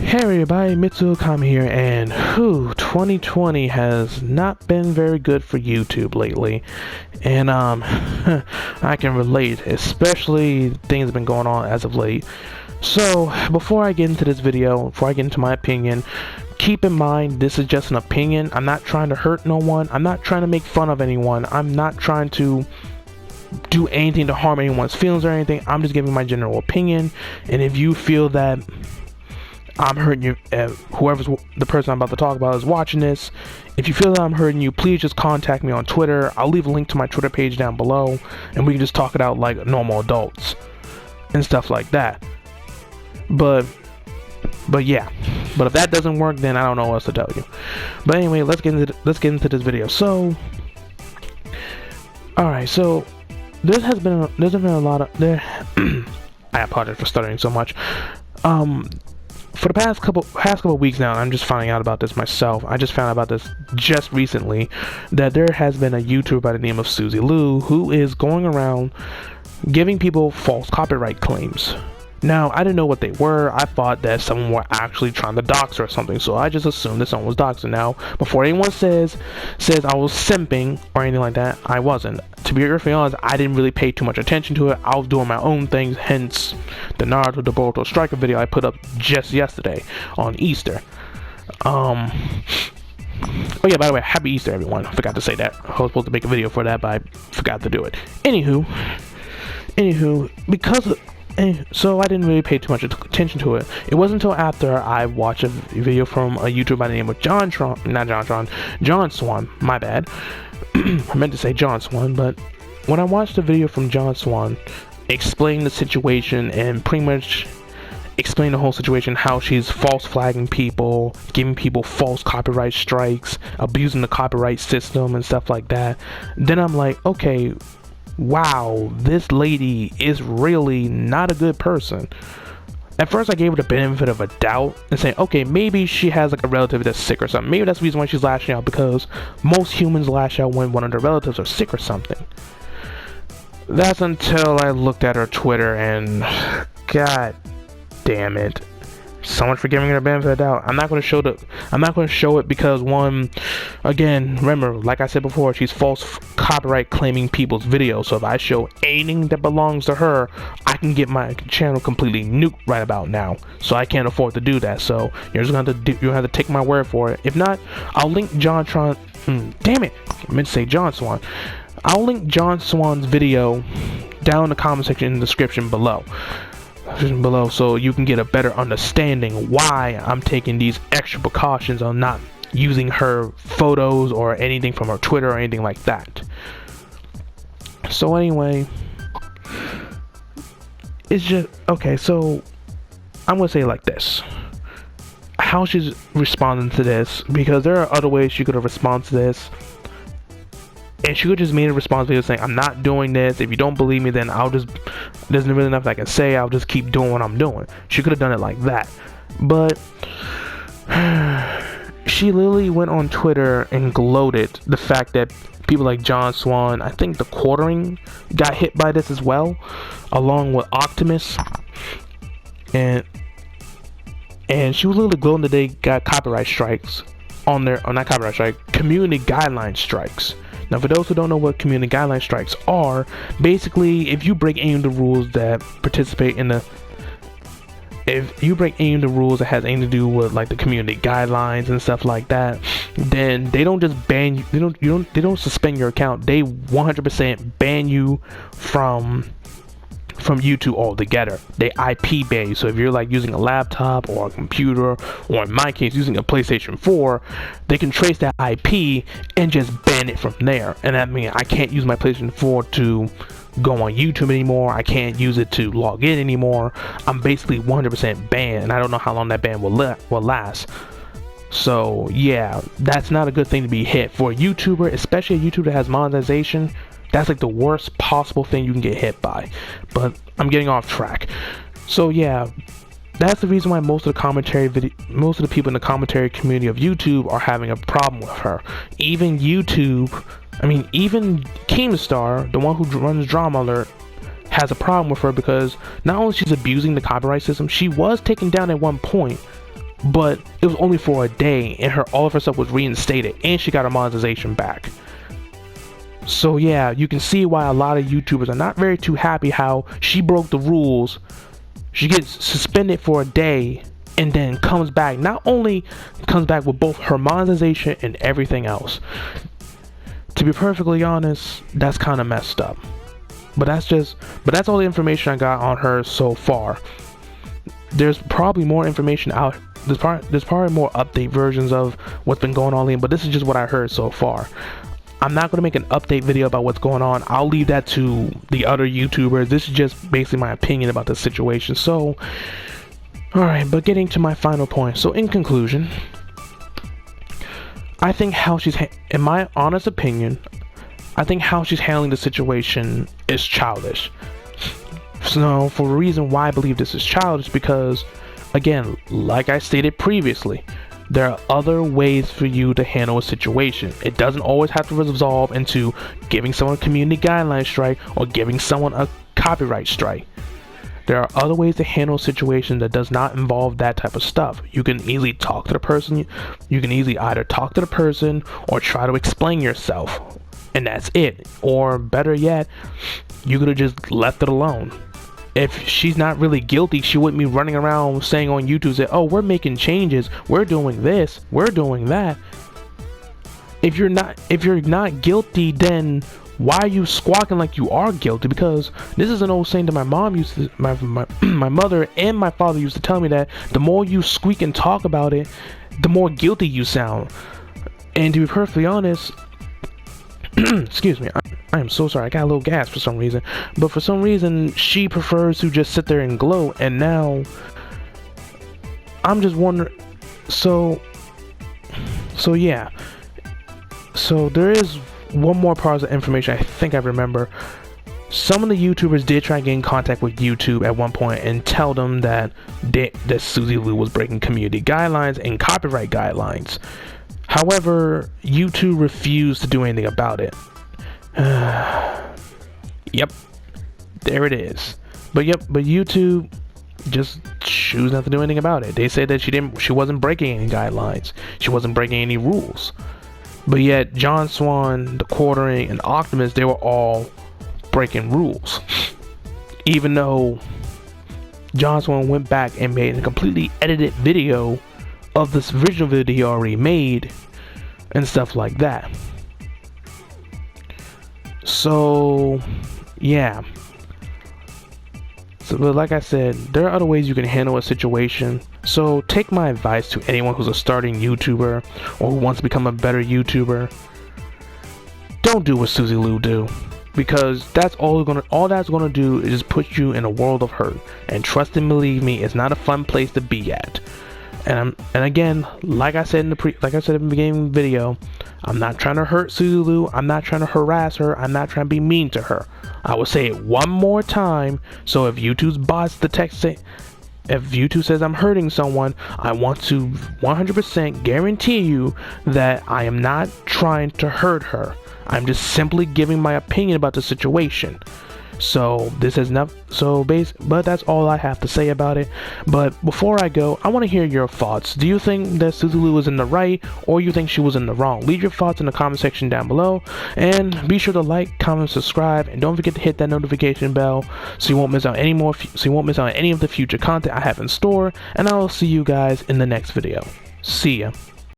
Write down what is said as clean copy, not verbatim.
Hey everybody, Mitsuokami here, and 2020 has not been very good for YouTube lately, and I can relate, especially things have been going on as of late. So, before I get into this video, before I get into my opinion, keep in mind this is just an opinion. I'm not trying to hurt no one, I'm not trying to make fun of anyone, I'm not trying to do anything to harm anyone's feelings or anything. I'm just giving my general opinion, and if you feel that I'm hurting you, whoever's the person I'm about to talk about is watching this, if you feel that I'm hurting you, please just contact me on Twitter. I'll leave a link to my Twitter page down below, and we can just talk it out like normal adults and stuff like that. But yeah, but if that doesn't work, then I don't know what else to tell you. But anyway, let's get into this video. So alright, so there's been a lot of I apologize for stuttering so much. For the past couple of weeks now, I'm just finding out about this myself. I just found out about this just recently, that there has been a YouTuber by the name of Suzy Lu who is going around giving people false copyright claims. Now, I didn't know what they were. I thought that someone were actually trying to dox her or something, so I just assumed that someone was doxing. Now, before anyone says I was simping or anything like that, I wasn't. To be perfectly honest, I didn't really pay too much attention to it. I was doing my own things, hence the Naruto the Boruto Striker video I put up just yesterday on Easter. Oh yeah, by the way, happy Easter everyone. I forgot to say that. I was supposed to make a video for that, but I forgot to do it. Anywho, so I didn't really pay too much attention to it. It wasn't until after I watched a video from a YouTuber by the name of John Swan, my bad. I meant to say John Swan, but when I watched the video from John Swan explaining the situation and pretty much explain the whole situation, how she's false flagging people, giving people false copyright strikes, abusing the copyright system and stuff like that, then I'm like, okay, wow, this lady is really not a good person. At first I gave her the benefit of a doubt and saying, okay, maybe she has like a relative that's sick or something. Maybe that's the reason why she's lashing out, because most humans lash out when one of their relatives are sick or something. That's until I looked at her Twitter and god damn it. So much for giving her the benefit of the doubt. I'm not going to show it because, one, again, remember, like I said before, she's false copyright claiming people's videos. So if I show anything that belongs to her, I can get my channel completely nuked right about now. So I can't afford to do that. So you're just going to have to take my word for it. If not, I'll link John Swan. Damn it, I meant to say John Swan. I'll link John Swan's video down in the comment section in the description below, so you can get a better understanding why I'm taking these extra precautions on not using her photos or anything from her Twitter or anything like that. So anyway, it's just okay. So I'm gonna say it like this: how she's responding to this, because there are other ways she could have responded to this. And she could just made a response video saying, I'm not doing this. If you don't believe me, then there's really nothing I can say. I'll just keep doing what I'm doing. She could have done it like that. But she literally went on Twitter and gloated the fact that people like John Swan, I think the Quartering got hit by this as well, along with Optimus. And she was literally gloating that they got copyright strikes on their, or not copyright strike, community guideline strikes. Now, for those who don't know what community guideline strikes are, basically, if you break any of the rules that has anything to do with like the community guidelines and stuff like that, then they don't just ban you. They don't suspend your account. They 100% ban you from YouTube altogether. They IP ban you. So if you're like using a laptop or a computer, or in my case using a PlayStation 4, they can trace that IP and just ban it from there. And that means I can't use my PlayStation 4 to go on YouTube anymore. I can't use it to log in anymore. I'm basically 100% banned, and I don't know how long that ban will last. So yeah, that's not a good thing to be hit for a YouTuber, especially a YouTuber that has monetization. That's like the worst possible thing you can get hit by. But I'm getting off track. So yeah, that's the reason why most of the people in the commentary community of YouTube are having a problem with her. Even Keemstar, the one who runs Drama Alert, has a problem with her, because not only she's abusing the copyright system, she was taken down at one point but it was only for a day, and all of her stuff was reinstated, and she got her monetization back. So yeah, you can see why a lot of YouTubers are not very too happy how she broke the rules. She gets suspended for a day and then comes back. Not only comes back with both her monetization and everything else. To be perfectly honest, that's kind of messed up. But that's all the information I got on her so far. There's probably more information out. There's probably more update versions of what's been going on, but this is just what I heard so far. I'm not going to make an update video about what's going on. I'll leave that to the other YouTubers. This is just basically my opinion about the situation. So, alright, but getting to my final point. So, in conclusion, I think in my honest opinion, I think how she's handling the situation is childish. So, for the reason why I believe this is childish, because, again, like I stated previously, there are other ways for you to handle a situation. It doesn't always have to resolve into giving someone a community guideline strike or giving someone a copyright strike. There are other ways to handle a situation that does not involve that type of stuff. You can easily talk to the person. You can easily either talk to the person or try to explain yourself. And that's it. Or better yet, you could have just left it alone. If she's not really guilty, she wouldn't be running around saying on YouTube that, oh, we're making changes, we're doing this, we're doing that. If you're not guilty, then why are you squawking like you are guilty? Because this is an old saying that my mom used to, my mother and my father used to tell me, that the more you squeak and talk about it, the more guilty you sound. And to be perfectly honest, excuse me, I am so sorry, I got a little gas for some reason, but for some reason she prefers to just sit there and gloat. And now I'm just wondering, so yeah, so there is one more part of the information I think I remember. Some of the YouTubers did try to get in contact with YouTube at one point and tell them that Suzy Lu was breaking community guidelines and copyright guidelines. However, YouTube refused to do anything about it. Yep, there it is. But YouTube just choose not to do anything about it. They said that she wasn't breaking any guidelines. She wasn't breaking any rules. But yet, John Swan, The Quartering, and Optimus, they were all breaking rules. Even though John Swan went back and made a completely edited video of this original video he already made and stuff like that. So yeah, but like I said, there are other ways you can handle a situation. So take my advice to anyone who's a starting YouTuber or who wants to become a better YouTuber. Don't do what Suzy Lu do, because that's all that's gonna do is just put you in a world of hurt. And trust and believe me, it's not a fun place to be at. And again, like I said in the beginning of the video, I'm not trying to hurt Suzy Lu. I'm not trying to harass her. I'm not trying to be mean to her. I will say it one more time. So if YouTube's bots the text say, if YouTube says I'm hurting someone, I want to 100% guarantee you that I am not trying to hurt her. I'm just simply giving my opinion about the situation. So this is not but that's all I have to say about it. But before I go, I want to hear your thoughts. Do you think that Suzy Lu was in the right, or you think she was in the wrong? Leave your thoughts in the comment section down below, and be sure to like, comment, subscribe, and don't forget to hit that notification bell so you won't miss out any of the future content I have in store. And I will see you guys in the next video. See ya.